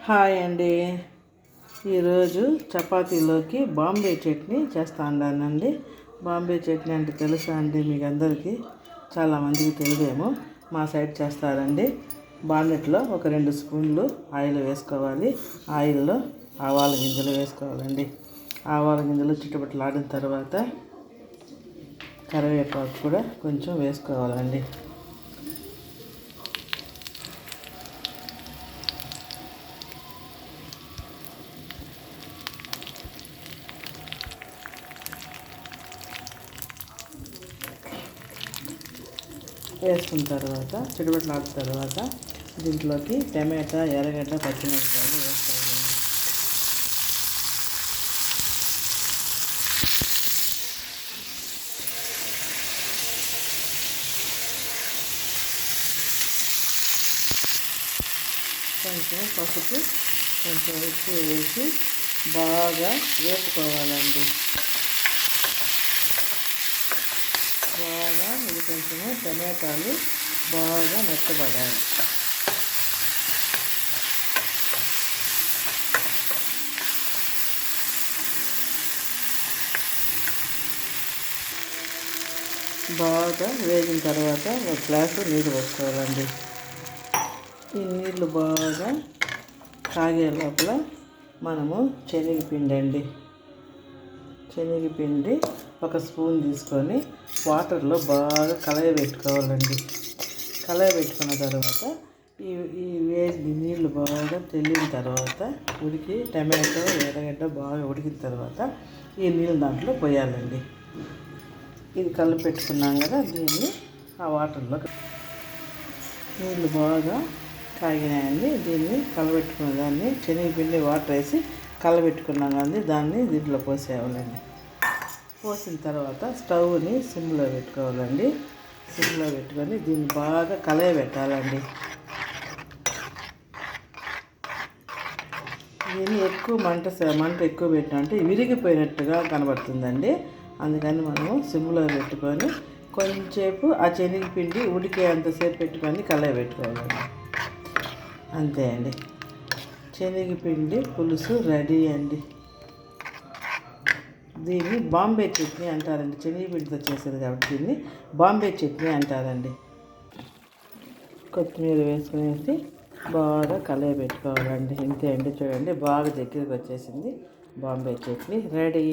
Hi అండి. ఈరోజు చపాతీలోకి బాంబే చట్నీ చేస్తా ఉన్నానండి. బాంబే చట్నీ అంటే తెలుసా అండి మీకు అందరికీ? చాలామందికి తెలియదేమో. మా సైడ్ చేస్తారండి. బాండెట్లో ఒక 2 స్పూన్లు ఆయిల్ వేసుకోవాలి. ఆయిల్లో ఆవాల గింజలు వేసుకోవాలండి. ఆవాల గింజలు చిట్టుపట్లాడిన తర్వాత కరివేపాకు కూడా కొంచెం వేసుకోవాలండి. వేసుకున్న తర్వాత చిటపట్లాడిన తర్వాత దీంట్లోకి టమాటా, ఎర్రగడ్డ, పచ్చిమిరపకాయలు వేసుకోవాలి. కొంచెం పసుపు, కొంచెం ఉప్పు వేసి బాగా వేపుకోవాలండి. బాగా ఇది కొంచెము టమాటాలు బాగా మెత్తబడాలి. బాగా వేగిన తర్వాత ఒక గ్లాసు నీళ్ళు పోసుకోవాలండి. ఈ నీళ్ళు బాగా కాగే లోపల మనము శనగపిండి ఒక స్పూన్ తీసుకొని వాటర్లో బాగా కలయబెట్టుకోవాలండి. కలయబెట్టుకున్న తర్వాత ఈ నీళ్ళు బాగా తెల్లిన తర్వాత టమాటో, ఎర్రగడ్డ బాగా ఉడికిన తర్వాత ఈ నీళ్ళు దాంట్లో పోయాలండి. ఇది కలిపి పెట్టుకున్నాం కదా, దీన్ని ఆ వాటర్లో నీళ్ళు బాగా కాగినాయండి. దీన్ని కలబెట్టుకున్న దాన్ని శనగపిండి వాటర్ వేసి కలబెట్టుకున్నాం కానీ దాన్ని దీంట్లో పోసేయాలండి. పోసిన తర్వాత స్టవ్ని సిమ్లో పెట్టుకోవాలండి. సిమ్లో పెట్టుకొని దీన్ని బాగా కలయబెట్టాలండి. దీన్ని ఎక్కువ మంట ఎక్కువ పెట్టినంటే విరిగిపోయినట్టుగా కనబడుతుందండి. అందుకని మనము సిమ్లో పెట్టుకొని కొంచెంసేపు ఆ శనగపిండి ఉడికేంతసేపు పెట్టుకొని కలయబెట్టుకోవాలండి. అంతే అండి, శనగపిండి పులుసు రెడీ అండి. దీన్ని బాంబే చట్నీ అంటారండి. శనగపిండితో చేసేది కాబట్టి దీన్ని బాంబే చట్నీ అంటారండి. కొత్తిమీర వేసుకునేసి బాగా కలయబెట్టుకోవాలండి. ఇంతే అండి, చూడండి బాగా దగ్గరికి వచ్చేసింది. బాంబే చట్నీ రెడీ.